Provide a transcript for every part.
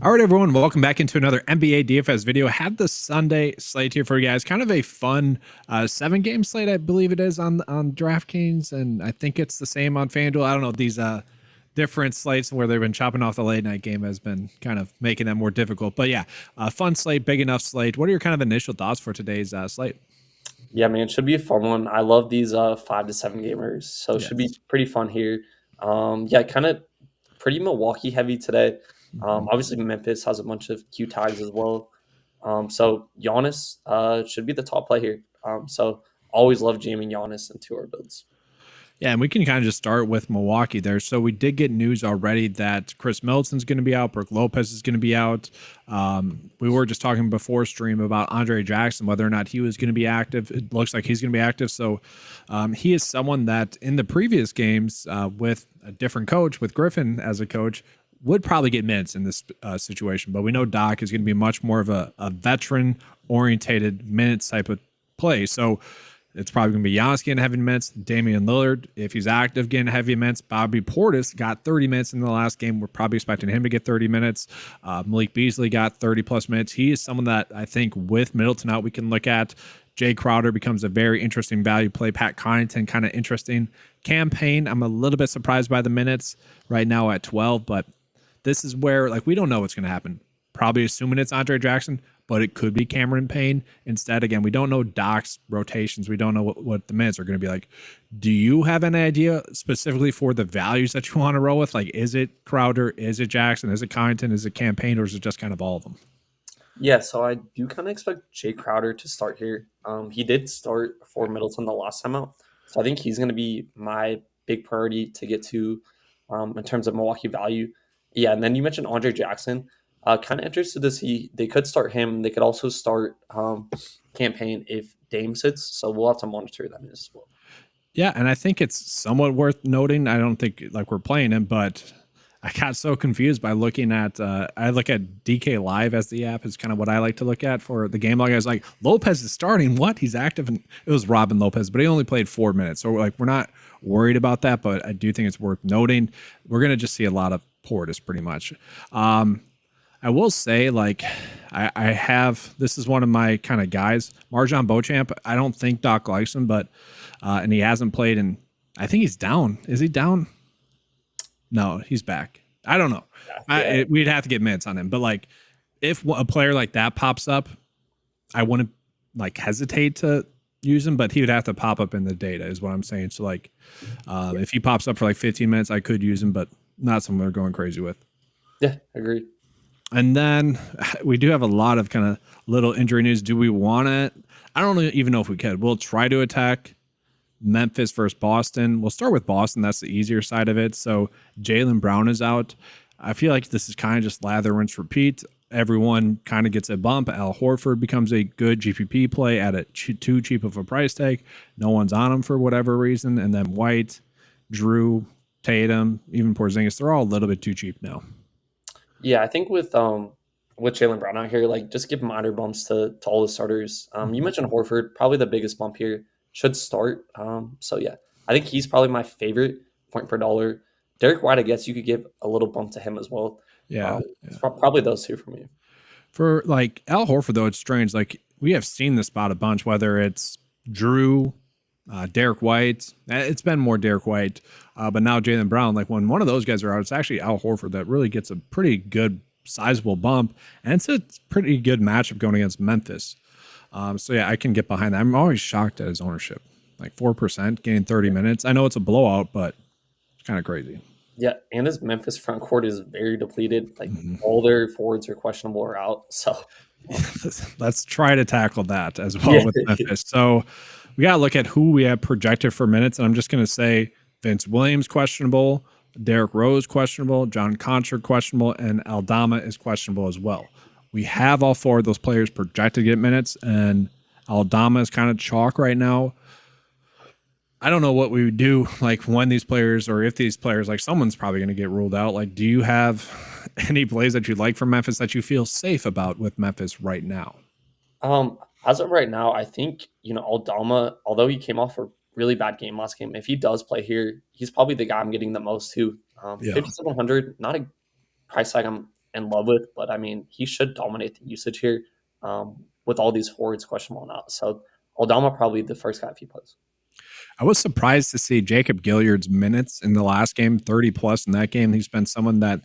All right, everyone, welcome back into another NBA DFS video. Had the Sunday slate here for you guys. Kind of a fun 7-game slate, I believe it is on DraftKings, and I think it's the same on FanDuel. I don't know, these different slates where they've been chopping off the late night game has been kind of making them more difficult. But yeah, fun slate, big enough slate. What are your kind of initial thoughts for today's slate? Yeah, man, it should be a fun one. I love these 5 to 7 gamers, so it should be Yes. pretty fun here. Yeah, kind of pretty Milwaukee heavy today. Mhm. Obviously, Memphis has a bunch of Q tags as well. So Giannis should be the top play here. So always love jamming Giannis into our builds. Yeah, and we can kind of just start with Milwaukee there. So we did get news already that Chris Middleton's going to be out, Brook Lopez is going to be out. We were just talking before stream about Andre Jackson, whether or not he was going to be active. It looks like he's going to be active. So he is someone that in the previous games with a different coach, with Griffin as a coach, would probably get minutes in this situation. But we know Doc is going to be much more of a veteran-orientated minutes type of play. So it's probably going to be Giannis getting heavy minutes, Damian Lillard, if he's active, getting heavy minutes. Bobby Portis got 30 minutes in the last game. We're probably expecting him to get 30 minutes. Malik Beasley got 30-plus minutes. He is someone that I think with Middleton out we can look at. Jay Crowder becomes a very interesting value play. Pat Connaughton, kind of interesting. Campaign, I'm a little bit surprised by the minutes right now at 12, but this is where we don't know what's going to happen. Probably assuming it's Andre Jackson, but it could be Cameron Payne instead. Again, we don't know Doc's rotations. We don't know what the minutes are going to be like. Do you have any idea specifically for the values that you want to roll with? Is it Crowder? Is it Jackson? Is it Connaughton? Is it Campaign? Or is it just kind of all of them? Yeah, so I do kind of expect Jay Crowder to start here. He did start for Middleton the last time out, so I think he's going to be my big priority to get to in terms of Milwaukee value. Yeah, and then you mentioned Andre Jackson. Kind of interested to see they could start him. They could also start Campaign if Dame sits. So we'll have to monitor them as well. Yeah, and I think it's somewhat worth noting. I don't think we're playing him, but I got so confused by looking at I look at DK Live as the app is kind of what I like to look at for the game log. I was like, Lopez is starting. What? He's active, and it was Robin Lopez, but he only played 4 minutes. So we're not worried about that, but I do think it's worth noting. We're gonna just see a lot of Portis pretty much. I will say, I have, this is one of my kind of guys, Marjon Beauchamp. I don't think Doc likes him, but, and he hasn't played in, I think he's down. Is he down? No, he's back. I don't know. Yeah. We'd have to get minutes on him. But, if a player like that pops up, I wouldn't, hesitate to use him, but he would have to pop up in the data, is what I'm saying. So, if he pops up for 15 minutes, I could use him, but not someone we're going crazy with. Yeah, agreed. And then we do have a lot of kind of little injury news. Do we want it? I don't even know if we could. We'll try to attack Memphis versus Boston. We'll start with Boston. That's the easier side of it. So Jaylen Brown is out. I feel like this is kind of just lather, rinse, repeat. Everyone kind of gets a bump. Al Horford becomes a good GPP play at too cheap of a price tag. No one's on him for whatever reason. And then White, Drew, Tatum, even Porzingis, they're all a little bit too cheap now. Yeah, I think with Jaylen Brown out here, just give minor bumps to all the starters. You mentioned Horford, probably the biggest bump here, should start. So yeah, I think he's probably my favorite point per dollar. Derek White, I guess you could give a little bump to him as well. Yeah, It's probably those two for me. For Al Horford, though, it's strange. We have seen this spot a bunch, whether it's Drew, Derek White. It's been more Derek White, but now Jaylen Brown. When one of those guys are out, it's actually Al Horford that really gets a pretty good, sizable bump, and it's a pretty good matchup going against Memphis. So yeah, I can get behind that. I'm always shocked at his ownership, 4%, getting 30 minutes. I know it's a blowout, but it's kind of crazy. Yeah, and his Memphis front court is very depleted. All their forwards are questionable or out. So let's try to tackle that as well with Memphis. So we got to look at who we have projected for minutes. And I'm just going to say Vince Williams questionable, Derrick Rose questionable, John Concher questionable, and Aldama is questionable as well. We have all 4 of those players projected to get minutes, and Aldama is kind of chalk right now. I don't know what we would do when these players, or if these players, someone's probably going to get ruled out. Do you have any plays that you like from Memphis that you feel safe about with Memphis right now? As of right now, I think, Aldama, although he came off a really bad game last game, if he does play here, he's probably the guy I'm getting the most to. 5,700, not a price tag I'm in love with, but I mean, he should dominate the usage here with all these forwards questionable now. So Aldama probably the first guy if he plays. I was surprised to see Jacob Gilliard's minutes in the last game, 30 plus in that game. He's been someone that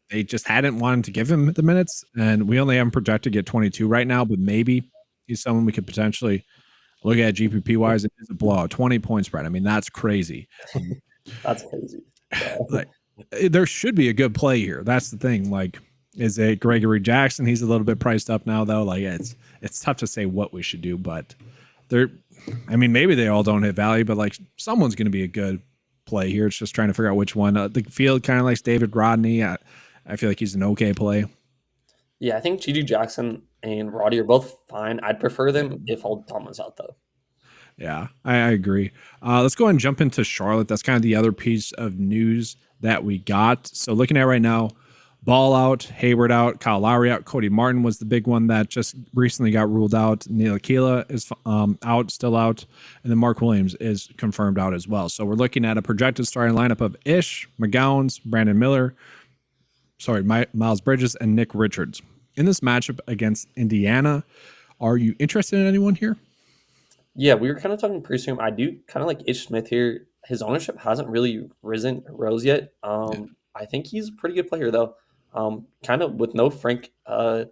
they just hadn't wanted to give him the minutes, and we only have him projected to get 22 right now, but maybe he's someone we could potentially look at GPP wise. It is a blowout, 20 point spread. I mean, that's crazy. That's crazy. Yeah. Like, there should be a good play here. That's the thing. Like, is it Gregory Jackson? He's a little bit priced up now, though. Like, it's tough to say what we should do, but I mean, maybe they all don't hit value, but like someone's going to be a good play here. It's just trying to figure out which one. The field kind of likes David Rodney. I feel like he's an okay play. Yeah, I think GG Jackson and Roddy are both fine. I'd prefer them if Aldama's out, though. Yeah, I agree. Let's go ahead and jump into Charlotte. That's kind of the other piece of news that we got. So looking at right now, Ball out, Hayward out, Kyle Lowry out, Cody Martin was the big one that just recently got ruled out. Neil Aquila is out, still out, and then Mark Williams is confirmed out as well. So we're looking at a projected starting lineup of Ish, McGowens, Brandon Miller, Miles Bridges, and Nick Richards. In this matchup against Indiana, are you interested in anyone here? Yeah, we were kind of talking pre-stream. I do kind of like Ish Smith here. His ownership hasn't really rose yet. I think he's a pretty good player, though. Kind of with no Frank. I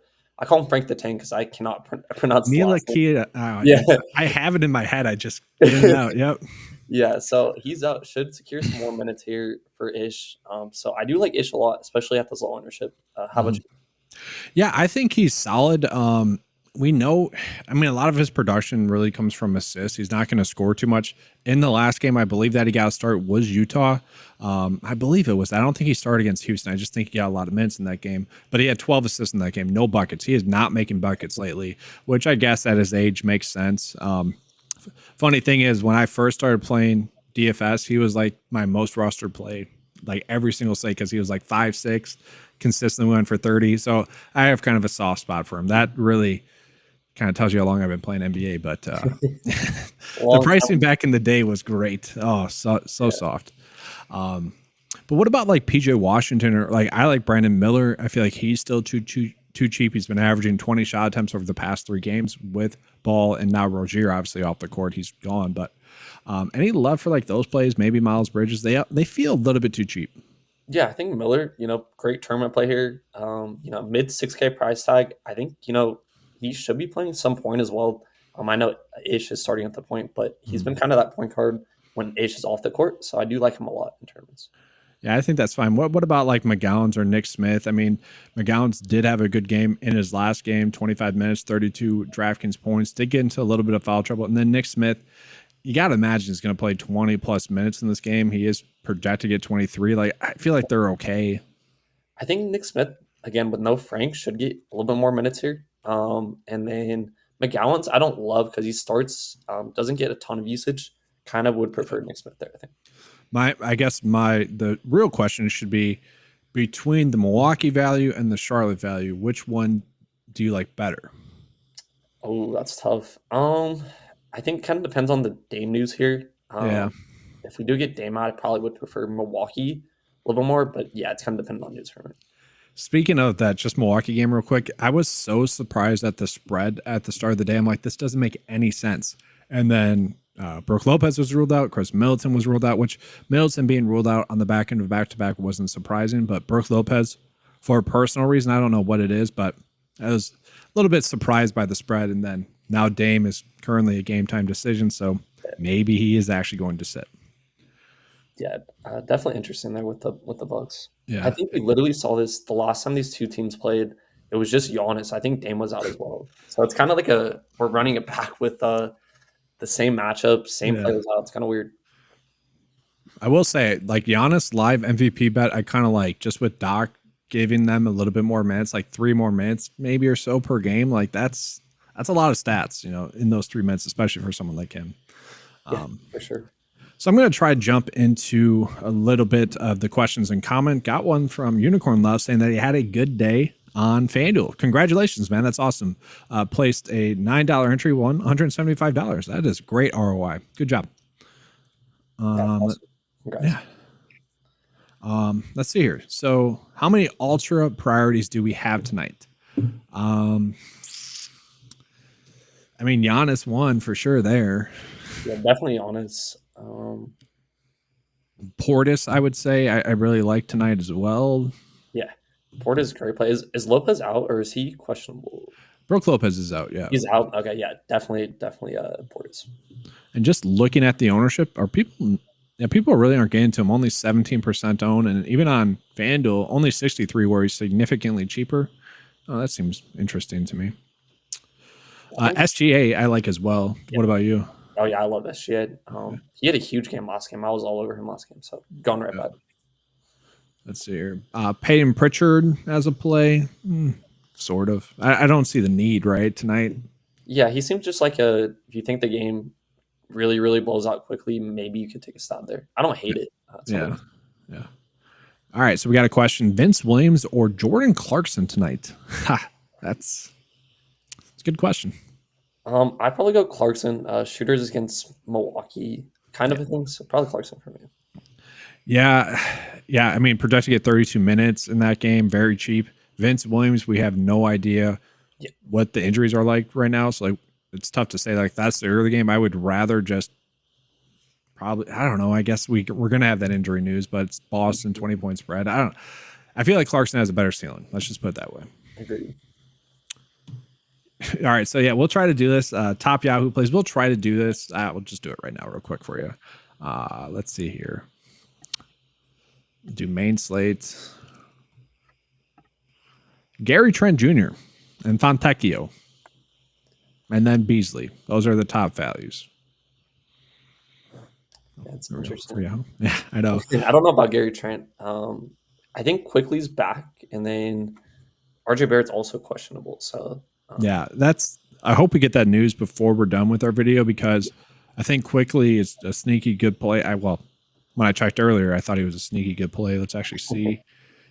call him Frank the Tank because I cannot pronounce Neil Aquila. Yeah, I have it in my head. I just get it out. Yep. Yeah, so he's out. Should secure some more minutes here for Ish. So I do like Ish a lot, especially at this low ownership. How about you? Yeah, I think he's solid. We know, I mean, a lot of his production really comes from assists. He's not going to score too much. In the last game, I believe that he got a start was Utah. I believe it was. I don't think he started against Houston. I just think he got a lot of minutes in that game. But he had 12 assists in that game, no buckets. He is not making buckets lately, which I guess at his age makes sense. Funny thing is, when I first started playing DFS, he was like my most rostered play, like every single slate, because he was like 5'6", consistently went for 30. So I have kind of a soft spot for him. That really kind of tells you how long I've been playing NBA, but the pricing back in the day was great. Oh, so soft. But what about like PJ Washington, or like I like Brandon Miller? I feel like he's still too cheap. He's been averaging 20 shot attempts over the past 3 games with Ball, and now Rozier obviously off the court. He's gone, but any love for like those plays? Maybe Miles Bridges. They feel a little bit too cheap. Yeah, I think Miller, great tournament play here. Mid 6K price tag. I think, he should be playing some point as well. I know Ish is starting at the point, but he's been kind of that point guard when Ish is off the court. So I do like him a lot in tournaments. Yeah, I think that's fine. What about like McGowens or Nick Smith? I mean, McGowens did have a good game in his last game, 25 minutes, 32 DraftKings points, did get into a little bit of foul trouble. And then Nick Smith, you got to imagine he's going to play 20 plus minutes in this game. He is projected to get 23. Like, I feel like they're okay. I think Nick Smith, again, with no Frank, should get a little bit more minutes here. And then McGowens, I don't love because he starts, doesn't get a ton of usage. Kind of would prefer Nick Smith there, I think. The real question should be between the Milwaukee value and the Charlotte value, which one do you like better? Oh, that's tough. I think it kind of depends on the Dame news here. Yeah. If we do get Dame out, I probably would prefer Milwaukee a little bit more, but yeah, it's kind of dependent on news for me. Speaking of that, just Milwaukee game real quick, I was so surprised at the spread at the start of the day. I'm like, this doesn't make any sense. And then Brook Lopez was ruled out. Chris Middleton was ruled out, which Middleton being ruled out on the back end of back-to-back wasn't surprising. But Brook Lopez, for a personal reason, I don't know what it is, but I was a little bit surprised by the spread. And then now Dame is currently a game-time decision, so maybe he is actually going to sit. Yeah, definitely interesting there with the Bucks. Yeah, I think we literally saw this the last time these two teams played. It was just Giannis. I think Dame was out as well. So it's kind of like we're running it back with the same matchup, same players out. It's kind of weird. I will say, like Giannis live MVP bet, I kind of like just with Doc giving them a little bit more minutes, like 3 more minutes maybe or so per game. Like that's a lot of stats, in those 3 minutes, especially for someone like him. Yeah, for sure. So I'm going to try to jump into a little bit of the questions and comment. Got one from Unicorn Love saying that he had a good day on FanDuel. Congratulations, man. That's awesome. Placed a $9 entry, won $175. That is great ROI. Good job. Awesome. Congrats. Yeah. Let's see here. So how many ultra priorities do we have tonight? I mean, Giannis won for sure there. Yeah, definitely honest. Portis, I would say, I really like tonight as well. Yeah, Porter's great play. Is Lopez out or is he questionable? Brooke Lopez is out, yeah. He's out. Okay, yeah, definitely Portis. And just looking at the ownership, people really aren't getting to him. Only 17% own, and even on FanDuel, only 63, where he's significantly cheaper. Oh, that seems interesting to me. SGA, I like as well. Yeah. What about you? Oh yeah, I love SGA. He had a huge game last game. I was all over him last game, so gone right back. Let's see here. Peyton Pritchard as a play, sort of. I don't see the need right tonight. Yeah, he seems just like if you think the game really, really blows out quickly, maybe you could take a stab there. I don't hate it. Yeah. All right, so we got a question: Vince Williams or Jordan Clarkson tonight? It's a good question. I'd probably go Clarkson. Shooters against Milwaukee, kind of a thing. So probably Clarkson for me. Yeah. I mean, projected at 32 minutes in that game, very cheap. Vince Williams, we have no idea what the injuries are like right now. So like, it's tough to say. Like that's the early game. I would rather just probably. I don't know. I guess we're gonna have that injury news, but it's Boston 20-point spread. I feel like Clarkson has a better ceiling. Let's just put it that way. Agreed. All right, so yeah, we'll try to do this. Top Yahoo plays. We'll try to do this. We'll just do it right now, real quick for you. Let's see here. Do main slate. Gary Trent Jr. and Fontecchio, and then Beasley. Those are the top values. That's interesting. Yeah, I know. I don't know about Gary Trent. I think Quickly's back, and then RJ Barrett's also questionable. So. Yeah, I hope we get that news before we're done with our video, because I think Quickly is a sneaky good play. When I checked earlier, I thought he was a sneaky good play. Let's actually see.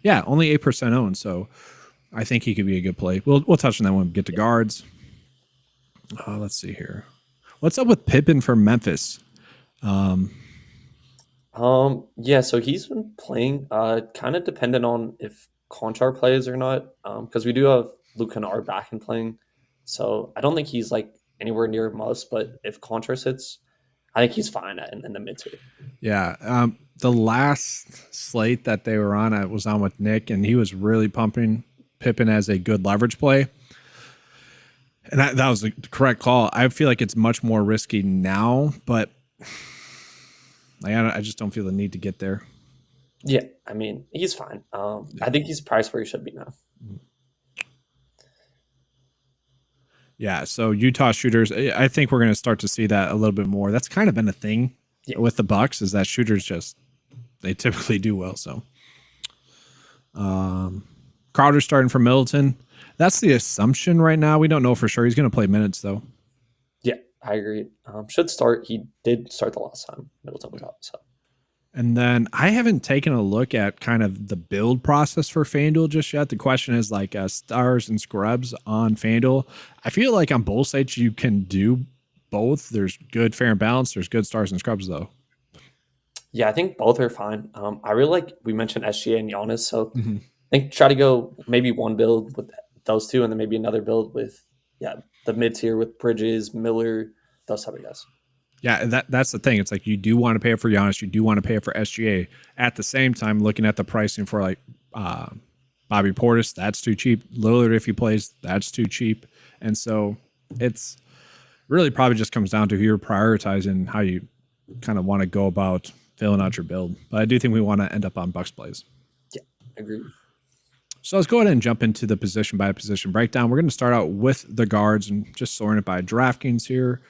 Yeah, only 8% owned, so I think he could be a good play. We'll touch on that when we get to guards. Let's see here. What's up with Pippen for Memphis? Yeah, so he's been playing kind of dependent on if Conchar plays or not, because we do have Luke Kennard back and playing. So I don't think he's like anywhere near must, but if Conchar sits, I think he's fine in the mid tier. Yeah. The last slate that they were on, I was on with Nick, and he was really pumping Pippen as a good leverage play. And that was the correct call. I feel like it's much more risky now, but I just don't feel the need to get there. Yeah, I mean, he's fine. I think he's priced where he should be now. Yeah, so Utah shooters, I think we're going to start to see that a little bit more. That's kind of been a thing with the Bucks, is that shooters they typically do well. So Crowder's starting for Middleton. That's the assumption right now. We don't know for sure. He's going to play minutes, though. Yeah, I agree. Should start. He did start the last time Middleton was out. So. And then I haven't taken a look at kind of the build process for FanDuel just yet. The question is like stars and scrubs on FanDuel. I feel like on both sites you can do both. There's good, fair, and balanced. There's good stars and scrubs, though. Yeah, I think both are fine. I really like, we mentioned SGA and Giannis, so I think try to go maybe one build with those two, and then maybe another build with the mid tier with Bridges, Miller, those type of guys. Yeah, that's the thing. It's like you do want to pay it for Giannis, you do want to pay it for SGA. At the same time, looking at the pricing for like Bobby Portis, that's too cheap. Lillard, if he plays, that's too cheap. And so it's really probably just comes down to who you're prioritizing, how you kind of want to go about filling out your build. But I do think we want to end up on Bucks plays. Yeah, agreed. So let's go ahead and jump into the position by position breakdown. We're going to start out with the guards and just sorting it by DraftKings here.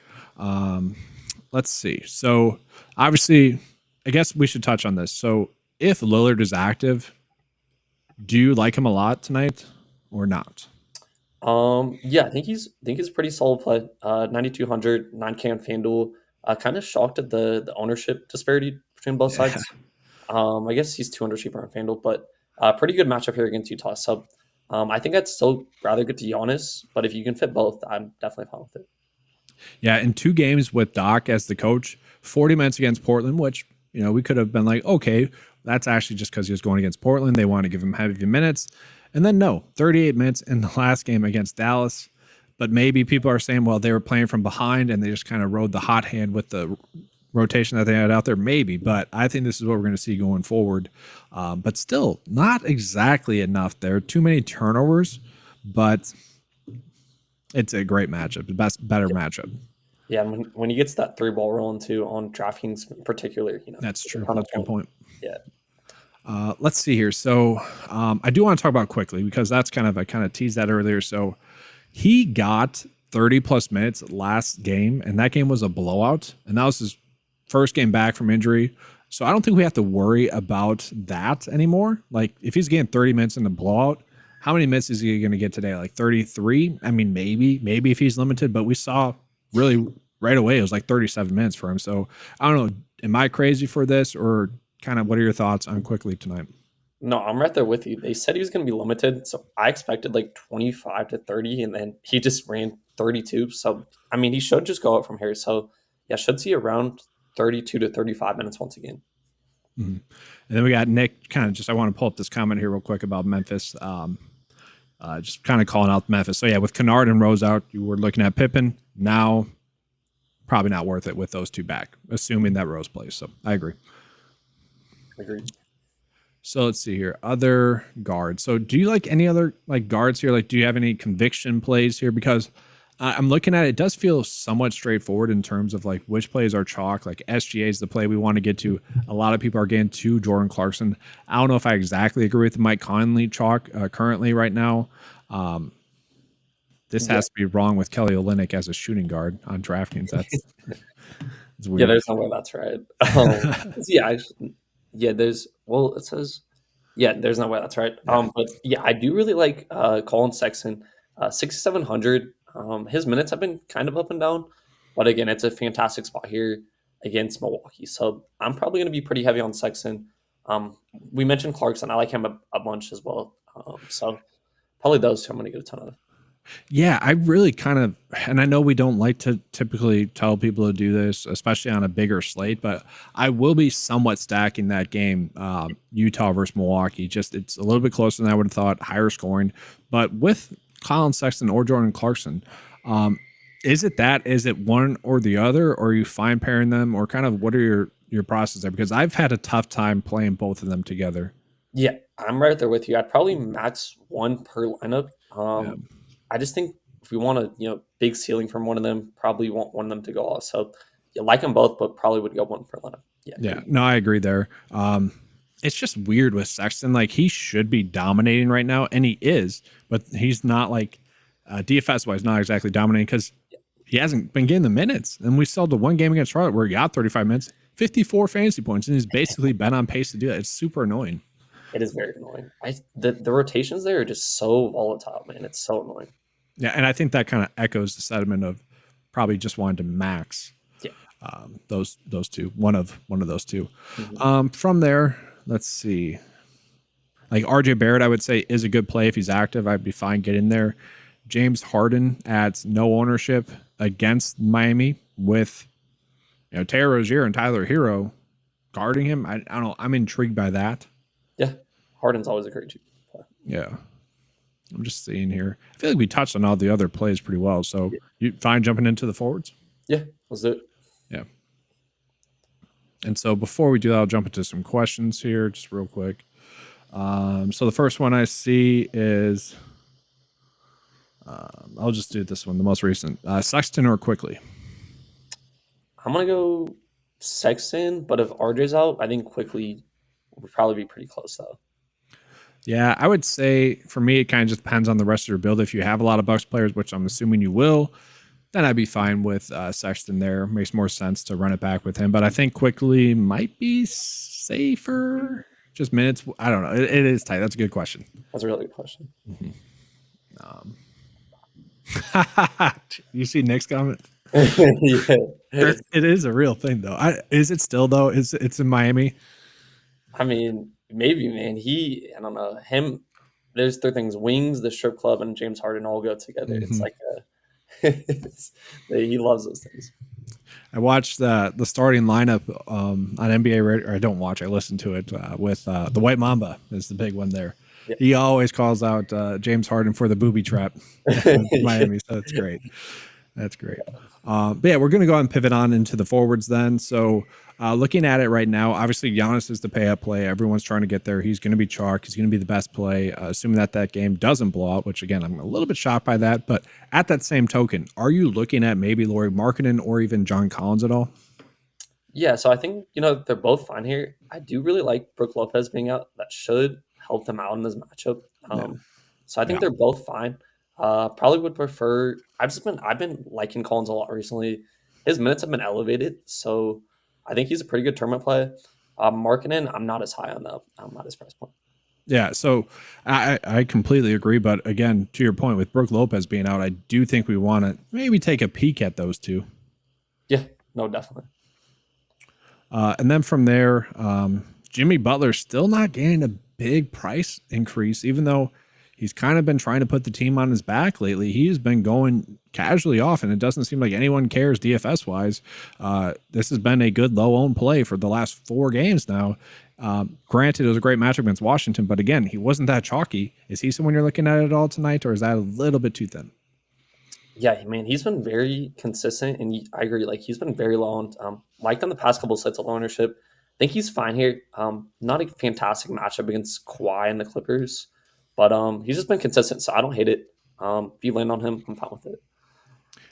Let's see. So obviously, I guess we should touch on this. So if Lillard is active, do you like him a lot tonight or not? Yeah, I think he's a pretty solid play. 9,200, 9K on FanDuel. Kind of shocked at the ownership disparity between both sides. I guess he's 200 cheaper on FanDuel, but pretty good matchup here against Utah. So I think I'd still rather get to Giannis, but if you can fit both, I'm definitely fine with it. Yeah, in 2 games with Doc as the coach, 40 minutes against Portland, which, we could have been like, okay, that's actually just because he was going against Portland. They want to give him heavy minutes. And then, no, 38 minutes in the last game against Dallas. But maybe people are saying, well, they were playing from behind and they just kind of rode the hot hand with the rotation that they had out there. Maybe. But I think this is what we're going to see going forward. But still, not exactly enough there. Too many turnovers. But it's a great matchup. The better matchup. Yeah, and when he gets that 3-ball rolling too on DraftKings in particular, that's true. That's a good point. Yeah. Let's see here. So I do want to talk about quickly because I kind of teased that earlier. So he got 30 plus minutes last game, and that game was a blowout, and that was his first game back from injury. So I don't think we have to worry about that anymore. Like if he's getting 30 minutes in the blowout, how many minutes is he going to get today? Like 33? I mean, maybe if he's limited, but we saw really right away it was like 37 minutes for him. So I don't know. Am I crazy for this, or kind of what are your thoughts on quickly tonight? No, I'm right there with you. They said he was going to be limited, so I expected like 25 to 30, and then he just ran 32. So, I mean, he should just go up from here. So, yeah, should see around 32 to 35 minutes once again. Mm-hmm. And then we got Nick I want to pull up this comment here real quick about Memphis. Just kind of calling out Memphis. So, yeah, with Kennard and Rose out, you were looking at Pippen. Now, probably not worth it with those two back, assuming that Rose plays. So, I agree. Agreed. So let's see here. Other guards. So do you like any other like guards here? Like, do you have any conviction plays here? Because I'm looking at it. It does feel somewhat straightforward in terms of like which plays are chalk. Like SGA is the play we want to get to. A lot of people are getting to Jordan Clarkson. I don't know if I exactly agree with Mike Conley chalk currently right now. This has to be wrong with Kelly Olynyk as a shooting guard on DraftKings. That's weird. Yeah, there's no way that's right. It says, there's no way that's right. But yeah, I do really like Colin Sexton, 6,700. His minutes have been kind of up and down, but again, it's a fantastic spot here against Milwaukee. So I'm probably going to be pretty heavy on Sexton. We mentioned Clarkson. I like him a bunch as well. So probably those two I'm going to get a ton of. Yeah, I really and I know we don't like to typically tell people to do this, especially on a bigger slate, but I will be somewhat stacking that game, Utah versus Milwaukee. Just it's a little bit closer than I would have thought, higher scoring. But with Colin Sexton or Jordan Clarkson, is it one or the other, or are you fine pairing them, or kind of what are your process there? Because I've had a tough time playing both of them together. Yeah, I'm right there with you. I'd probably max one per lineup. I just think if we want a big ceiling from one of them, probably want one of them to go off. So you like them both, but probably would go one per lineup. Yeah. No, I agree there. It's just weird with Sexton. Like he should be dominating right now, and he is, but he's not like DFS wise, not exactly dominating because he hasn't been getting the minutes. And we saw the one game against Charlotte where he got 35 minutes, 54 fantasy points, and he's basically been on pace to do that. It's super annoying. It is very annoying. The rotations there are just so volatile, man. It's so annoying. Yeah, and I think that kind of echoes the sentiment of probably just wanting to max those two, one of those two. Mm-hmm. From there, let's see. Like RJ Barrett, I would say is a good play if he's active. I'd be fine getting there. James Harden at no ownership against Miami with Terry Rozier and Tyler Hero guarding him. I don't know. I'm intrigued by that. Yeah, Harden's always a great play. Yeah. I'm just seeing here. I feel like we touched on all the other plays pretty well. So you fine jumping into the forwards? Yeah, let's do it. Yeah. And so before we do that, I'll jump into some questions here just real quick. So the first one I see is, I'll just do this one, the most recent. Sexton or Quickly? I'm going to go Sexton, but if RJ's out, I think Quickly would probably be pretty close though. Yeah, I would say for me, it kind of just depends on the rest of your build. If you have a lot of Bucks players, which I'm assuming you will, then I'd be fine with Sexton there. Makes more sense to run it back with him. But I think Quickly might be safer. Just minutes. I don't know. It is tight. That's a good question. That's a really good question. You see Nick's comment? Yeah. It is a real thing, though. Is it still, though? It's in Miami? I mean, maybe, man. I don't know. Him, there's three things. Wings, the strip club, and James Harden all go together. Mm-hmm. It's like he loves those things. I watched the starting lineup on NBA radio, or I don't watch. I listen to it with the White Mamba is the big one there. Yeah. He always calls out James Harden for the booby trap in Miami, so that's great. That's great. But yeah, we're going to go ahead and pivot on into the forwards then. So looking at it right now, obviously Giannis is the pay-up play. Everyone's trying to get there. He's going to be chalk. He's going to be the best play, assuming that game doesn't blow out, which again, I'm a little bit shocked by that. But at that same token, are you looking at maybe Lauri Markkanen or even John Collins at all? Yeah, so I think, they're both fine here. I do really like Brook Lopez being out. That should help them out in this matchup. So I think they're both fine. Probably would prefer. I've been liking Collins a lot recently. His minutes have been elevated, so I think he's a pretty good tournament play. Markkanen, I'm not as high on though. I'm not his price point. Yeah, so I completely agree. But again, to your point, with Brook Lopez being out, I do think we want to maybe take a peek at those two. Yeah, no, definitely. And then from there, Jimmy Butler still not getting a big price increase, even though he's kind of been trying to put the team on his back lately. He's been going casually off, and it doesn't seem like anyone cares DFS wise. This has been a good low owned play for the last 4 games now. Granted, it was a great matchup against Washington, but again, he wasn't that chalky. Is he someone you're looking at all tonight, or is that a little bit too thin? Yeah, man, he's been very consistent, and I agree. Like, he's been very low owned. Liked on the past couple sets of low ownership. I think he's fine here. Not a fantastic matchup against Kawhi and the Clippers, but he's just been consistent, so I don't hate it. If you land on him, I'm fine with it.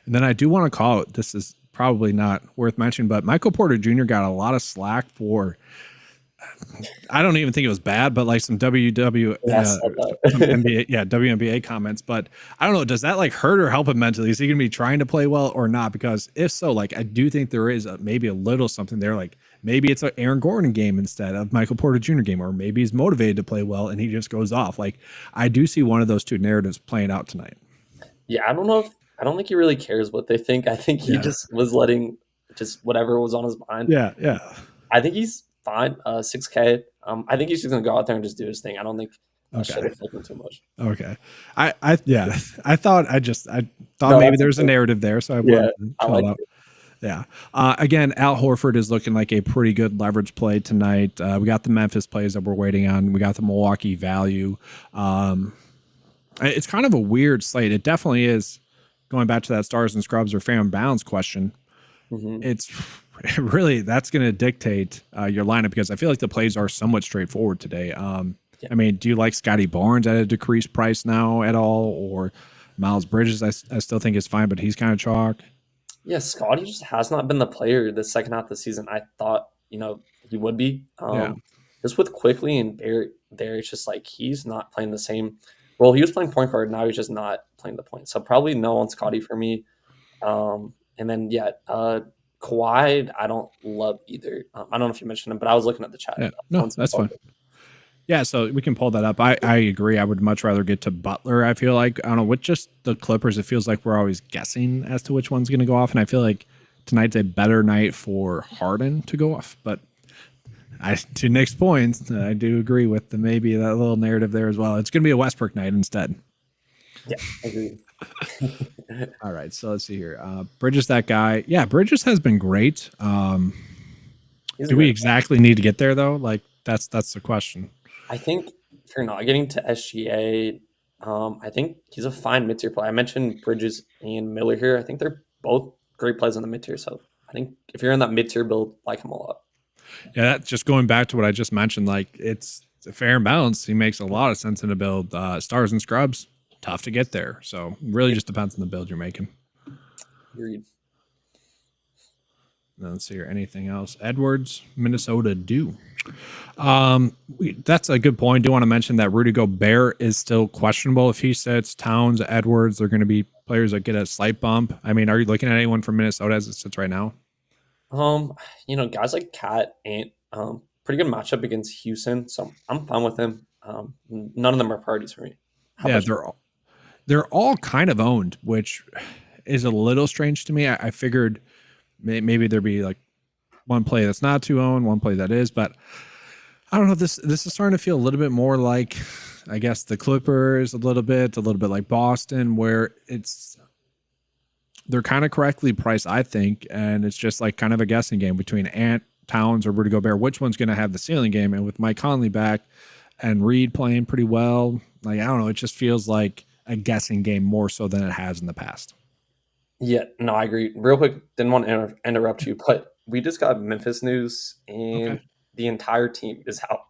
And then I do want to call it. This is probably not worth mentioning, but Michael Porter Jr. got a lot of slack for. I don't even think it was bad, but like some WNBA comments. But I don't know, does that like hurt or help him mentally? Is he going to be trying to play well or not? Because if so, like I do think there is maybe a little something there. Like maybe it's an Aaron Gordon game instead of Michael Porter Jr. game, or maybe he's motivated to play well and he just goes off. Like I do see one of those two narratives playing out tonight. Yeah, I don't think he really cares what they think. I think he just was letting just whatever was on his mind. Yeah. I think he's fine. 6K. I think he's just gonna go out there and just do his thing. I don't think should affect him too much. Okay. I thought maybe there's a narrative there, so I like it. Yeah. Again, Al Horford is looking like a pretty good leverage play tonight. We got the Memphis plays that we're waiting on. We got the Milwaukee value. It's kind of a weird slate. It definitely is. Going back to that stars and scrubs or fan balance question, it's really that's going to dictate your lineup, because I feel like the plays are somewhat straightforward today. I mean, do you like Scotty Barnes at a decreased price now at all, or Miles Bridges? I still think is fine, but he's kind of chalk. Yeah, Scotty just has not been the player the second half of the season I thought he would be. Just with Quickly and Barrett there, it's just like he's not playing the same. Well, he was playing point guard. Now he's just not playing the point. So probably no on Scotty for me. And then, Kawhi, I don't love either. I don't know if you mentioned him, but I was looking at the chat. Yeah, no, that's fine. Yeah, so we can pull that up. I agree. I would much rather get to Butler. I feel like, I don't know, with just the Clippers, it feels like we're always guessing as to which one's going to go off. And I feel like tonight's a better night for Harden to go off. But to Nick's point, I do agree with maybe that little narrative there as well. It's going to be a Westbrook night instead. Yeah, I agree. All right, so let's see here. Bridges, that guy. Yeah, Bridges has been great. Do we exactly need to get there though? Like that's the question. I think if you're not getting to SGA, I think he's a fine mid-tier play. I mentioned Bridges and Miller here. I think they're both great plays in the mid-tier. So I think if you're in that mid-tier build, like him a lot. Yeah, that's just going back to what I just mentioned. Like it's a fair and balanced. He makes a lot of sense in a build. Stars and scrubs, tough to get there. So really just depends on the build you're making. Agreed. Let's see here. Anything else? Edwards, Minnesota do. That's a good point. I do want to mention that Rudy Gobert is still questionable. If he sits, Towns, Edwards, they're going to be players that get a slight bump. I mean, are you looking at anyone from Minnesota as it sits right now? Guys like Cat and pretty good matchup against Houston, so I'm fine with him. None of them are priorities for me. They're all kind of owned, which is a little strange to me. I figured maybe there'd be like one play that's not too owned, one play that is, but I don't know. This is starting to feel a little bit more like, I guess, the Clippers, a little bit like Boston, where it's they're kind of correctly priced, I think, and it's just like kind of a guessing game between Ant, Towns, or Rudy Gobert. Which one's going to have the ceiling game? And with Mike Conley back and Reed playing pretty well, like I don't know, it just feels like a guessing game more so than it has in the past. Yeah, no, I agree. Real quick, didn't want to interrupt you, but we just got Memphis news, and the entire team is out.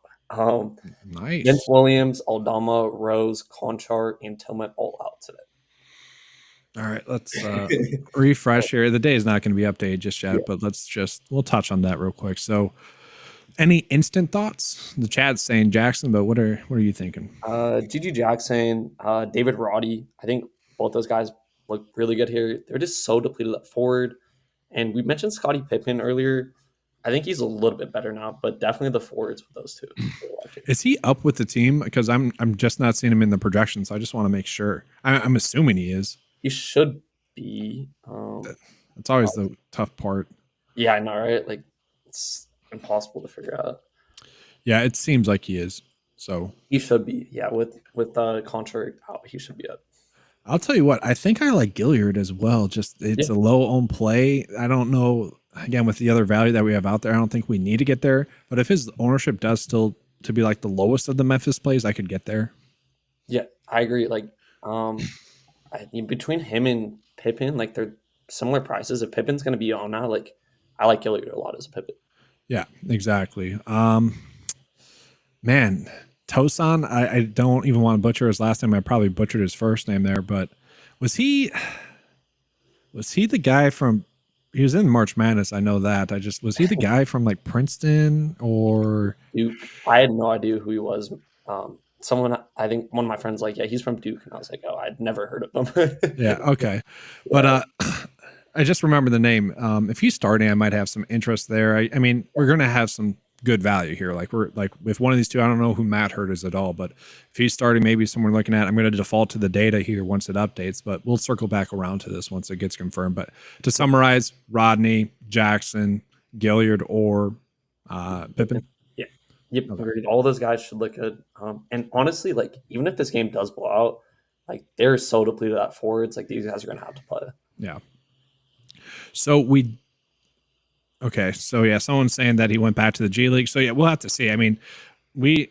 Nice. Vince Williams, Aldama, Rose, Conchar, and Tillman all out today. All right, let's refresh here. The day is not going to be updated just yet, but we'll touch on that real quick. So, any instant thoughts? The chat's saying Jackson, but what are you thinking? GG Jackson, David Roddy. I think both those guys look really good here. They're just so depleted at forward. And we mentioned Scottie Pippen earlier. I think he's a little bit better now, but definitely the forwards with those two. Is he up with the team? Because I'm just not seeing him in the projections. So I just want to make sure. I'm assuming he is. He should be. That's always the tough part. Yeah, I know, right? Like, it's impossible to figure out. Yeah, it seems like he is. So he should be. Yeah, with the contract out, he should be up. I'll tell you what, I think I like Gilliard as well. Just it's a low owned play. I don't know. Again, with the other value that we have out there, I don't think we need to get there. But if his ownership does still to be like the lowest of the Memphis plays, I could get there. Yeah, I agree. Like, I think between him and Pippen, like they're similar prices. If Pippen's going to be on now, like I like Gilliard a lot as a Pippen. Yeah, exactly. Man, Tosan, I don't even want to butcher his last name. I probably butchered his first name there, but was he the guy from? He was in March Madness. I know that. Was he the guy from like Princeton or Duke? I had no idea who he was. Someone, I think one of my friends, like, yeah, he's from Duke, and I was like, oh, I'd never heard of him. Yeah, okay, but I just remember the name. If he's starting, I might have some interest there. I mean, we're gonna have some good value here. Like we're like with one of these two, I don't know who Matt Hurt is at all, but if he's starting, maybe someone looking at, I'm going to default to the data here once it updates, but we'll circle back around to this once it gets confirmed. But to summarize, Rodney, Jackson, Gilliard, or Pippen. Yeah. Yep. Okay. All those guys should look good. And honestly, like even if this game does blow out, like they're so depleted at forwards, like these guys are going to have to play. Yeah. So someone's saying that he went back to the G League. So yeah, we'll have to see. I mean, we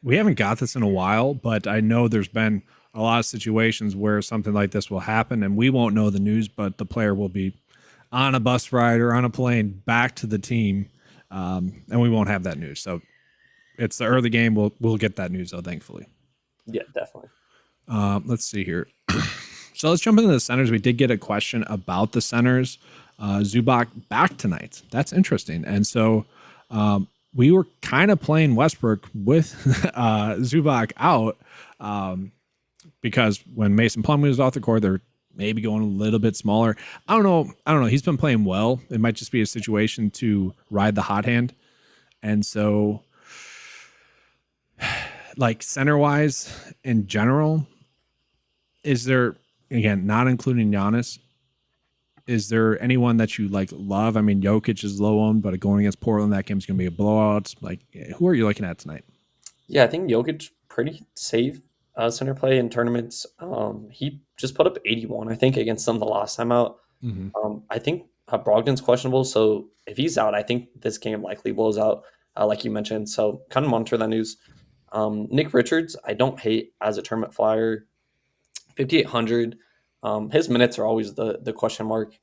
haven't got this in a while, but I know there's been a lot of situations where something like this will happen, and we won't know the news, but the player will be on a bus ride or on a plane back to the team, and we won't have that news. So it's the early game. We'll get that news though, thankfully. Yeah, definitely. Let's see here. So let's jump into the centers. We did get a question about the centers. Zubac back tonight. That's interesting. And so we were kind of playing Westbrook with Zubac out because when Mason Plumlee was off the court, they're maybe going a little bit smaller. I don't know. He's been playing well. It might just be a situation to ride the hot hand. And so like center wise in general, is there, again, not including Giannis, is there anyone that you like love? I mean, Jokic is low owned, but going against Portland, that game's going to be a blowout. Like, who are you looking at tonight? Yeah, I think Jokic pretty safe center play in tournaments. He just put up 81, I think, against them the last time out. Mm-hmm. I think Brogdon's questionable, so if he's out, I think this game likely blows out, like you mentioned. So kind of monitor that news. Nick Richards, I don't hate as a tournament flyer. 5,800. His minutes are always the question mark.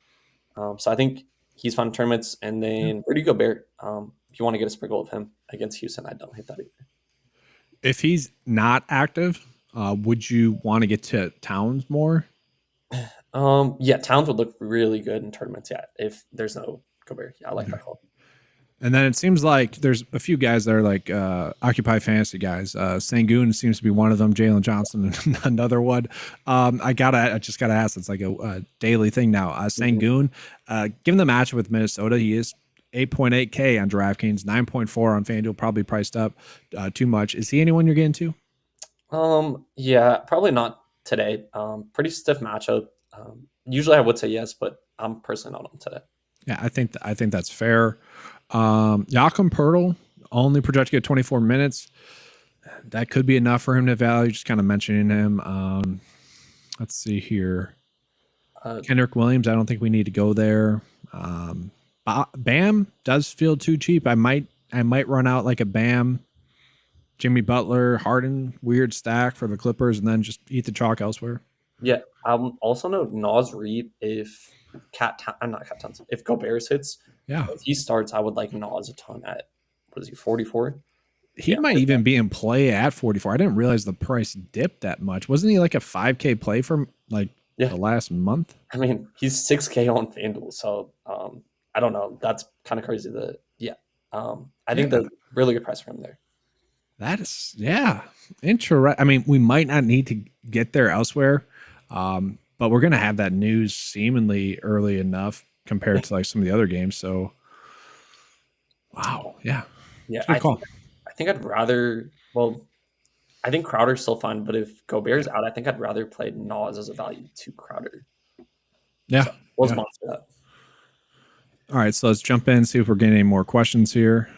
So I think he's fun in tournaments. And then Rudy Gobert, if you want to get a sprinkle of him against Houston, I don't hate that either. If he's not active, would you want to get to Towns more? Yeah, Towns would look really good in tournaments. Yeah, if there's no Gobert. Yeah, I like that call. And then it seems like there's a few guys that are like Occupy Fantasy guys. Sengun seems to be one of them. Jalen Johnson, another one. I just gotta ask. It's like a daily thing now. Sengun, given the matchup with Minnesota, he is 8.8K on DraftKings, 9.4 on FanDuel. Probably priced up too much. Is he anyone you're getting to? Yeah, probably not today. Pretty stiff matchup. Usually I would say yes, but I'm personally not on today. Yeah, I think that's fair. Jakob Poeltl only projected to get 24 minutes. That could be enough for him to value. Just kind of mentioning him. Let's see here. Kendrick Williams, I don't think we need to go there. Bam does feel too cheap. I might run out like a Bam, Jimmy Butler, Harden, weird stack for the Clippers, and then just eat the chalk elsewhere. Yeah. Also know Nas Reed if not Cat Towns. If Gobert hits, Yeah. if he starts, I would like Nas a ton at what is he 44? He might even be in play at 44. I didn't realize the price dipped that much. Wasn't he like a 5K play from like the last month? I mean, he's 6K on FanDuel, so I don't know. That's kind of crazy. I think that's really good price for him there. That is, interesting. I mean, we might not need to get there elsewhere, but we're going to have that news seemingly early enough compared to like some of the other games. So, wow. Yeah. Yeah. I think I'd rather, I think Crowder's still fine, but if Gobert's out, I think I'd rather play Nas as a value to Crowder. Yeah. So we'll sponsor that. All right. So let's jump in, see if we're getting any more questions here.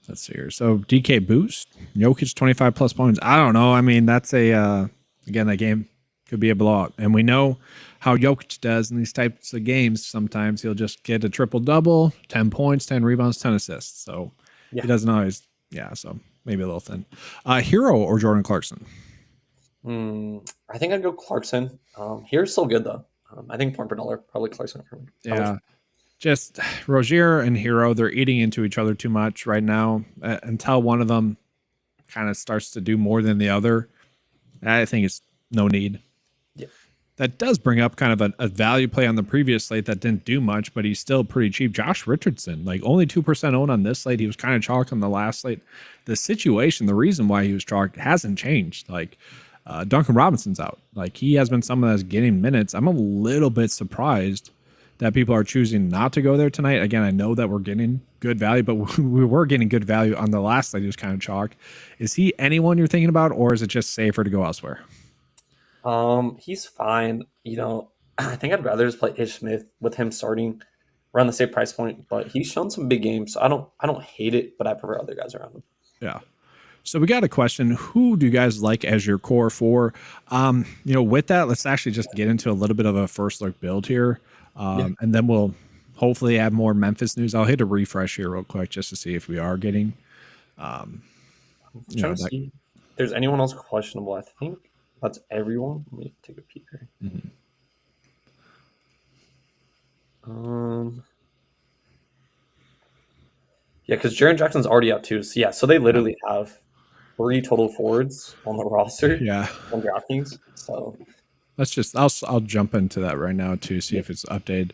Let's see here. So DK boost, Jokic 25 plus points. I don't know. I mean, that's again, that game could be a blowout. And we know how Jokic does in these types of games. Sometimes he'll just get a triple double, 10 points, 10 rebounds, 10 assists. So he doesn't always, so maybe a little thin. Hero or Jordan Clarkson? I think I'd go Clarkson. Hero's still good though. I think point per dollar, probably Clarkson for me. Yeah. Just Rozier and Hero, they're eating into each other too much right now until one of them kind of starts to do more than the other. I think it's no need. Yeah. That does bring up kind of a value play on the previous slate that didn't do much, but he's still pretty cheap. Josh Richardson, like only 2% owned on this slate. He was kind of chalk on the last slate. The situation, the reason why he was chalked hasn't changed. Like Duncan Robinson's out. Like he has been someone that's getting minutes. I'm a little bit surprised that people are choosing not to go there tonight. Again, I know that we're getting good value, but we were getting good value on the last slate. He was kind of chalk. Is he anyone you're thinking about, or is it just safer to go elsewhere? He's fine. I think I'd rather just play Ish Smith with him starting around the same price point, but he's shown some big games. So I don't hate it, but I prefer other guys around him. Yeah. So we got a question. Who do you guys like as your core four? With that, let's actually just get into a little bit of a first look build here. And then we'll hopefully add more Memphis news. I'll hit a refresh here real quick just to see if we are getting. Trying to see if there's anyone else questionable. I think that's everyone. Let me take a peek here. Mm-hmm. Yeah, because Jaren Jackson's already out too. So they literally have 3 total forwards on the roster. Yeah, on DraftKings. So. Let's just I'll jump into that right now to see if it's updated.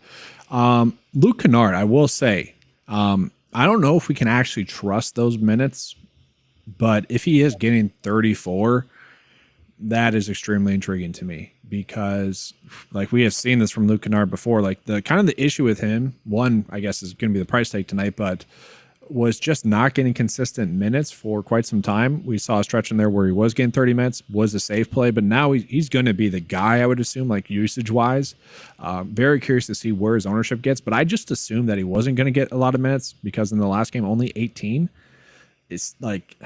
Luke Kennard, I will say, I don't know if we can actually trust those minutes, but if he is getting 34, that is extremely intriguing to me because like we have seen this from Luke Kennard before. Like the issue with him, one, I guess, is going to be the price tag tonight, but was just not getting consistent minutes for quite some time. We saw a stretch in there where he was getting 30 minutes, was a safe play, but now he's going to be the guy, I would assume, like usage-wise. Very curious to see where his ownership gets, but I just assumed that he wasn't going to get a lot of minutes because in the last game, only 18. It's like,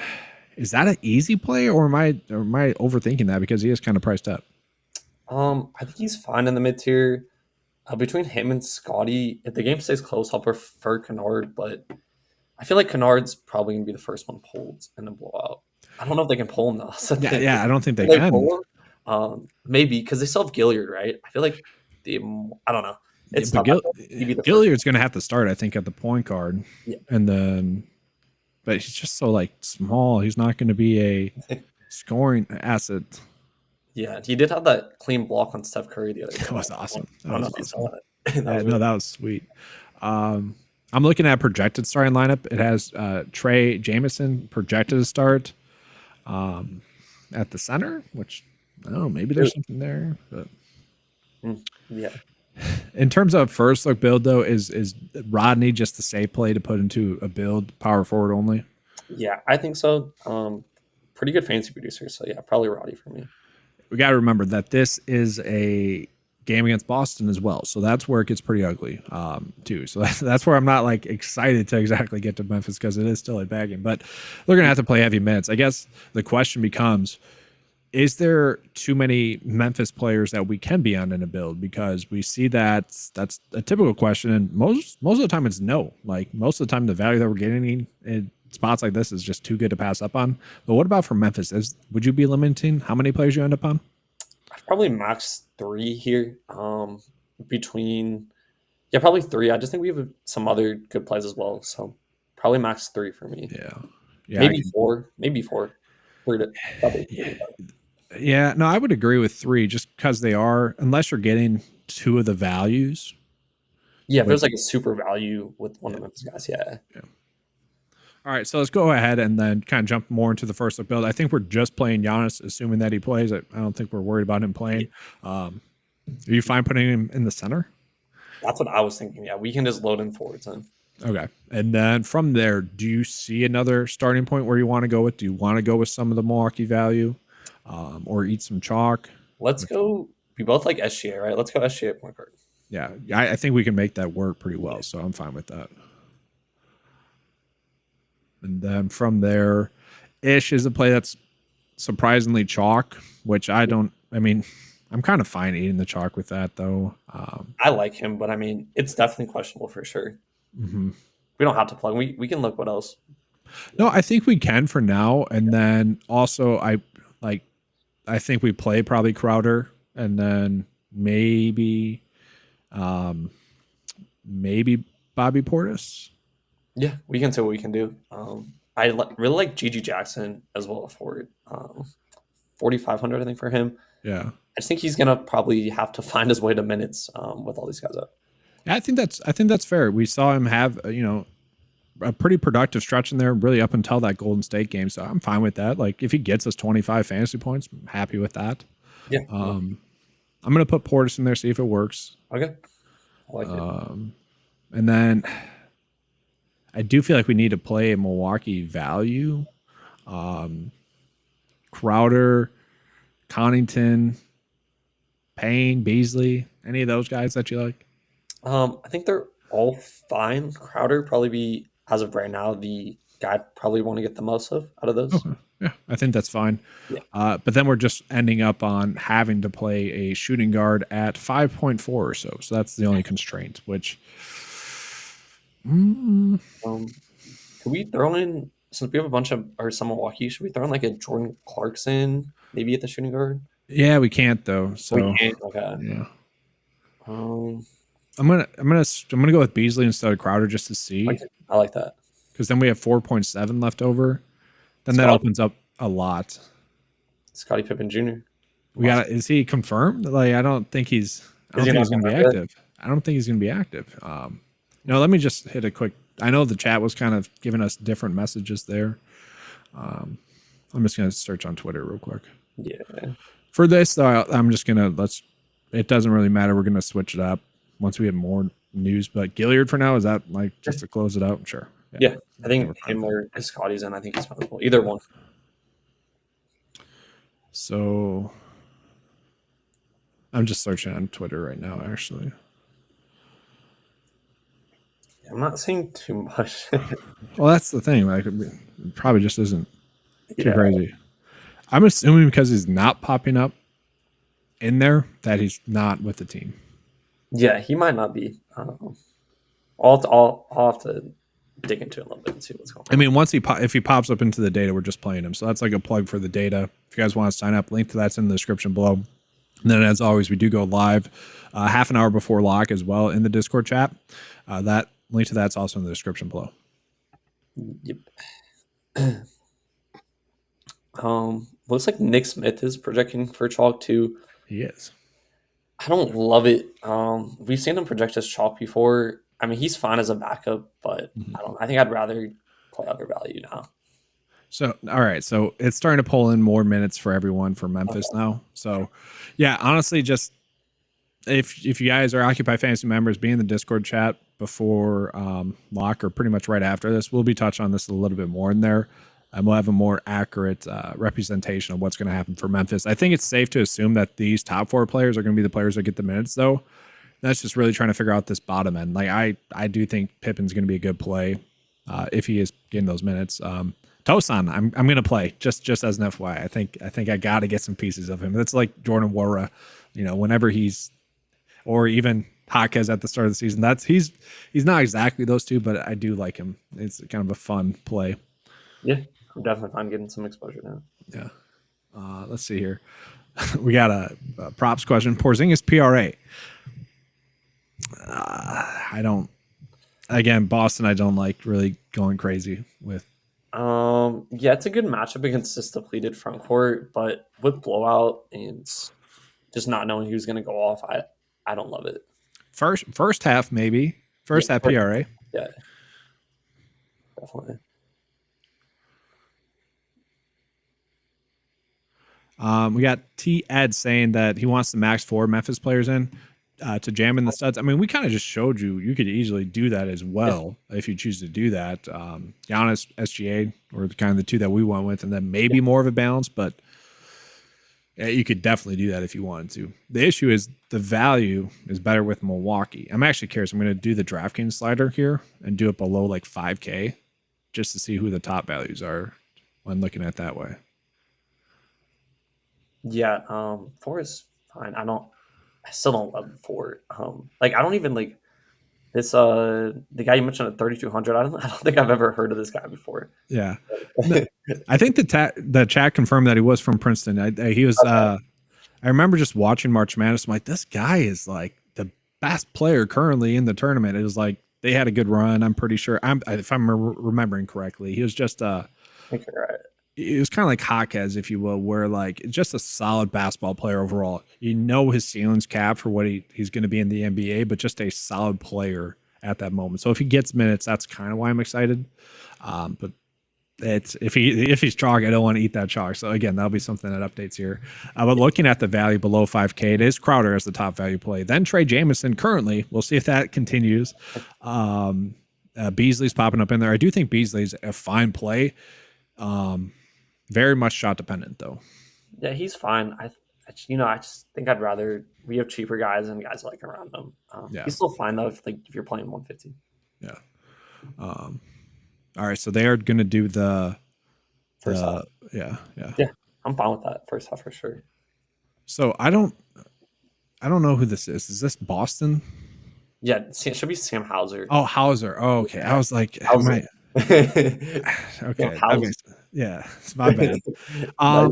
is that an easy play or am I overthinking that because he is kind of priced up? I think he's fine in the mid-tier. Between him and Scotty, if the game stays close, I'll prefer Kennard, but I feel like Kennard's probably going to be the first one pulled in the blowout. I don't know if they can pull him, though. Yeah, I don't think they can. Pull him? Maybe, because they still have Gilliard, right? I feel like I don't know. It's Gilliard's going to have to start, I think, at the point guard. Yeah. And then, but he's just so, like, small. He's not going to be a scoring asset. Yeah, he did have that clean block on Steph Curry the other day. That was awesome. That was sweet. I'm looking at projected starting lineup. It has Trey Jamison projected to start at the center, which I don't know, maybe there's something there. But yeah. In terms of first look build, though, is Rodney just a safe play to put into a build power forward only? Yeah, I think so. Pretty good fantasy producer. So yeah, probably Roddy for me. We got to remember that this is a game against Boston as well. So that's where it gets pretty ugly too. So that's where I'm not like excited to exactly get to Memphis because it is still a bad game. But they're going to have to play heavy minutes. I guess the question becomes, is there too many Memphis players that we can be on in a build? Because we see that's a typical question, and most of the time it's no. Like most of the time, the value that we're getting in spots like this is just too good to pass up on. But what about for Memphis? Would you be limiting how many players you end up on? I'd probably max 3 here. Probably 3. I just think we have some other good plays as well. So probably max 3 for me. Yeah. Maybe 4. Maybe 4. 3 to probably 3. Yeah, no, I would agree with 3 just because they are, unless you're getting 2 of the values. Yeah, if it was like a super value with one of those guys, yeah. All right, so let's go ahead and then kind of jump more into the first look build. I think we're just playing Giannis, assuming that he plays. I don't think we're worried about him playing. Are you fine putting him in the center? That's what I was thinking. Yeah, we can just load him forwards then. Okay. And then from there, do you see another starting point where you want to go with? Do you want to go with some of the Milwaukee value or eat some chalk? Let's go. We both like SGA, right? Let's go SGA at point guard. Yeah, I think we can make that work pretty well, so I'm fine with that. And then from there, Ish is a play that's surprisingly chalk, which I'm kind of fine eating the chalk with that, though. I like him, but it's definitely questionable for sure. Mm-hmm. We don't have to plug. We can look what else. No, I think we can for now. And then also, I think we play probably Crowder, and then maybe Bobby Portis. Yeah, we can see what we can do. I really like Gigi Jackson as well for it. 4,500, I think, for him. Yeah, I just think he's gonna probably have to find his way to minutes with all these guys up. Yeah, I think that's fair. We saw him have a pretty productive stretch in there, really up until that Golden State game. So I'm fine with that. Like if he gets us 25 fantasy points, I'm happy with that. Yeah. I'm gonna put Portis in there, see if it works. Okay. I like it. And then I do feel like we need to play a Milwaukee value. Crowder, Connaughton, Payne, Beasley, any of those guys that you like? I think they're all fine. Crowder probably be, as of right now, the guy I'd probably want to get the most of out of those. Okay. Yeah, I think that's fine. Yeah. But then we're just ending up on having to play a shooting guard at 5.4 or so. So that's the only constraint, which... Could we throw in, since we have a bunch of, or some Milwaukee, should we throw in like a Jordan Clarkson maybe at the shooting guard? Yeah, we can't though. So we can't. Okay. Yeah. Um, I'm gonna go with Beasley instead of Crowder just to see. I like that. Because then we have 4.7 left over. Then that opens up a lot. Scottie Pippen Jr. Is he confirmed? Like I don't think he's gonna be active. I don't think he's gonna be active. Let me just hit a quick. I know the chat was kind of giving us different messages there. I'm just gonna search on Twitter real quick. Yeah. For this though, I'm just gonna it doesn't really matter. We're gonna switch it up once we have more news. But Gilliard for now, is that like just to close it out? Sure. Yeah. I think him or Scotty's in. I think he's possible. Either one. So I'm just searching on Twitter right now, actually. I'm not seeing too much. Well, that's the thing. Like, it probably just isn't too crazy. I'm assuming because he's not popping up in there that he's not with the team. Yeah, he might not be. I'll have to dig into it a little bit and see what's going on. I mean, if he pops up into the data, we're just playing him. So that's like a plug for the data. If you guys want to sign up, link to that's in the description below. And then, as always, we do go live half an hour before lock as well in the Discord chat. That link to that's also in the description below. Yep. Looks like Nick Smith is projecting for chalk too. He is. I don't love it. We've seen him project as chalk before. I mean, he's fine as a backup, but I think I'd rather play other value now. So, all right. So it's starting to pull in more minutes for everyone for Memphis now. So, yeah, honestly, just if you guys are Occupy Fantasy members, be in the Discord chat before lock or pretty much right after this. We'll be touching on this a little bit more in there. and we'll have a more accurate representation of what's going to happen for Memphis. I think it's safe to assume that these top 4 players are going to be the players that get the minutes, though. That's just really trying to figure out this bottom end. Like I do think Pippen's going to be a good play if he is getting those minutes. Tosan, I'm going to play just as an FYI. I think I got to get some pieces of him. That's like Jordan Wara, whenever he's, or even Jaquez at the start of the season. He's not exactly those two, but I do like him. It's kind of a fun play. Yeah, I'm definitely fine getting some exposure now. Yeah. Let's see here. We got a props question. Porzingis PRA. I don't. Again, Boston. I don't like really going crazy with. Yeah, it's a good matchup against this depleted front court, but with blowout and just not knowing who's going to go off, I don't love it. First half maybe. First half PRA. Yeah, definitely. We got T Ed saying that he wants the max 4 Memphis players in to jam in the studs. I mean, we kind of just showed you could easily do that as well if you choose to do that. Giannis, SGA, or kind of the 2 that we went with, and then maybe more of a balance, but you could definitely do that if you wanted to. The issue is the value is better with Milwaukee. I'm actually curious. I'm going to do the DraftKings slider here and do it below like 5K just to see who the top values are when looking at it that way. Yeah, 4 is fine. I still don't love 4. I don't even like this. The guy you mentioned at 3,200. I don't think I've ever heard of this guy before. Yeah, I think the chat confirmed that he was from Princeton. He was. Okay. I remember just watching March Madness. I'm like, this guy is like the best player currently in the tournament. It was like they had a good run. I'm pretty sure. If I'm remembering correctly, he was just. I think you're right. It was kind of like Jaquez, if you will, where like just a solid basketball player overall. His ceiling's capped for what he's going to be in the NBA, but just a solid player at that moment. So if he gets minutes, that's kind of why I'm excited. But it's if he's chalk, I don't want to eat that chalk. So again, that'll be something that updates here. But looking at the value below 5K, it is Crowder as the top value play. Then Trey Jamison currently. We'll see if that continues. Beasley's popping up in there. I do think Beasley's a fine play. Very much shot dependent though. Yeah, he's fine. I just think I'd rather we have cheaper guys and guys like around them. He's still fine though if you're playing 150. Yeah. All right, so they are going to do the first half. Yeah, I'm fine with that first half for sure. So I don't know who this is. Is this Boston? Yeah, it should be Sam Hauser. Oh, Hauser. Oh, okay. I was like, Hauser. Okay. Yeah, it's my bad.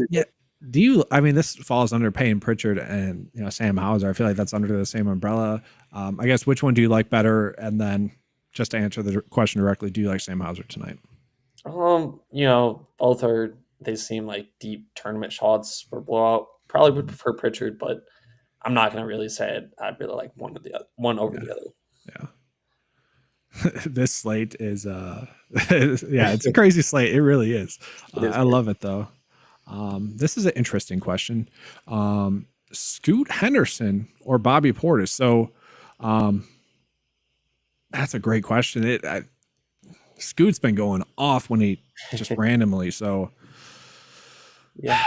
Yeah. This falls under Payne Pritchard and Sam Hauser. I feel like that's under the same umbrella. I guess which one do you like better? And then just to answer the question directly, do you like Sam Hauser tonight? Both they seem like deep tournament shots for blowout. Probably would prefer Pritchard, but I'm not gonna really say it. I'd really like one over the other. Yeah. This slate is it's a crazy slate. It really is. I love it though. This is an interesting question. Scoot Henderson or Bobby Portis? So that's a great question. Scoot's been going off when he just randomly. So yeah,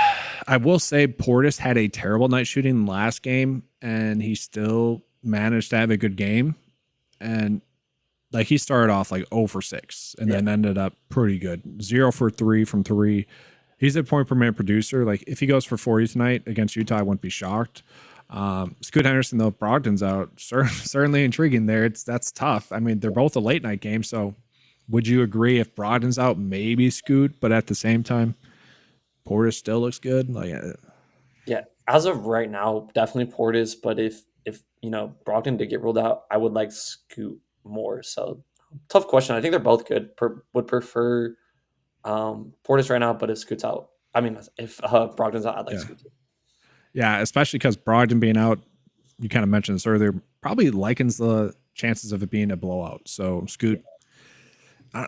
I will say Portis had a terrible night shooting last game and he still managed to have a good game. And like he started off like 0 for 6 and then ended up pretty good. 0 for 3 from 3. He's a point per minute producer. Like if he goes for 40 tonight against Utah, I wouldn't be shocked. Scoot Henderson, though, Brogdon's out. Certainly intriguing there. That's tough. I mean, they're both a late night game. So would you agree if Brogdon's out, maybe Scoot, but at the same time, Portis still looks good? Yeah, as of right now, definitely Portis. But if Brogdon did get ruled out, I would like Scoot more. So tough question. I think they're both good. Would prefer Portis right now, but if Scoot's out, if Brogdon's out, I'd like Scoot too. Yeah, especially because Brogdon being out, you kind of mentioned this earlier, probably likens the chances of it being a blowout. So Scoot,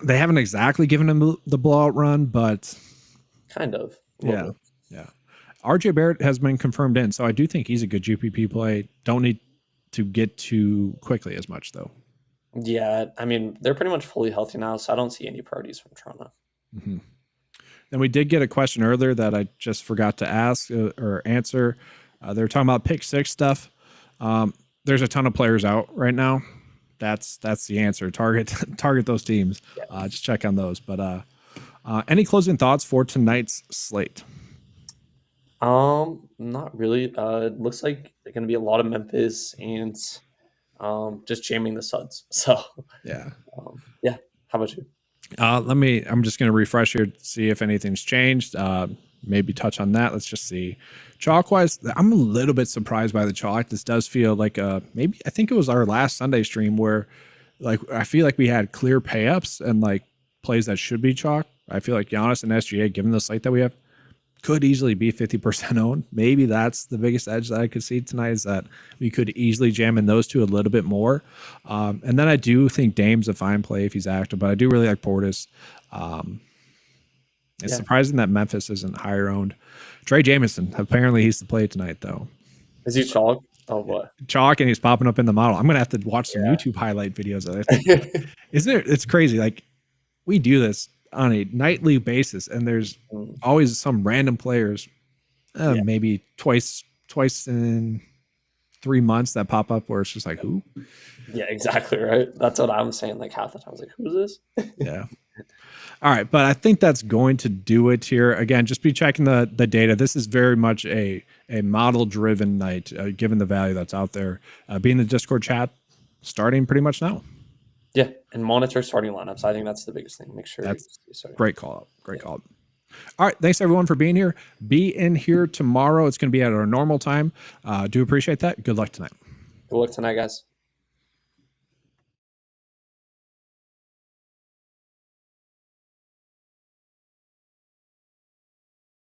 they haven't exactly given him the blowout run, but kind of. Yeah. RJ Barrett has been confirmed in, so I do think he's a good GPP play. Don't need to get too quickly as much though. Yeah, they're pretty much fully healthy now, so I don't see any priorities from Toronto. Mm-hmm. Then we did get a question earlier that I just forgot to ask or answer. They were talking about pick six stuff. There's a ton of players out right now. That's the answer. Target those teams. Just check on those. But any closing thoughts for tonight's slate? Not really. It looks like they're going to be a lot of Memphis and just jamming the Suns. So yeah. How about you? I'm just going to refresh here to see if anything's changed. Maybe touch on that. Let's just see. Chalk wise, I'm a little bit surprised by the chalk. This does feel like maybe I think it was our last Sunday stream where like I feel like we had clear payups and like plays that should be chalk. I feel like Giannis and SGA, given the slate that we have, could easily be 50% owned. Maybe that's the biggest edge that I could see tonight is that we could easily jam in those two a little bit more. And then I do think Dame's a fine play if he's active, but I do really like Portis. It's surprising that Memphis isn't higher owned. Trey Jamison, apparently he's the play tonight, though. Is he chalk? Oh, what? Chalk, and he's popping up in the model. I'm going to have to watch some YouTube highlight videos of it. It's crazy. Like, we do this on a nightly basis, and there's always some random players, maybe twice in 3 months that pop up where it's just like, who? Yeah, exactly, right? That's what I'm saying. Like, half the time I was like, who's this? Yeah. All right, but I think that's going to do it here. Again, just be checking the data. This is very much a model-driven night, given the value that's out there. Be in the Discord chat starting pretty much now. Yeah, and monitor starting lineups. I think that's the biggest thing. Make sure. That's great call out. Great call out. All right, thanks everyone for being here. Be in here tomorrow. It's going to be at our normal time. Do appreciate that. Good luck tonight. Good luck tonight, guys.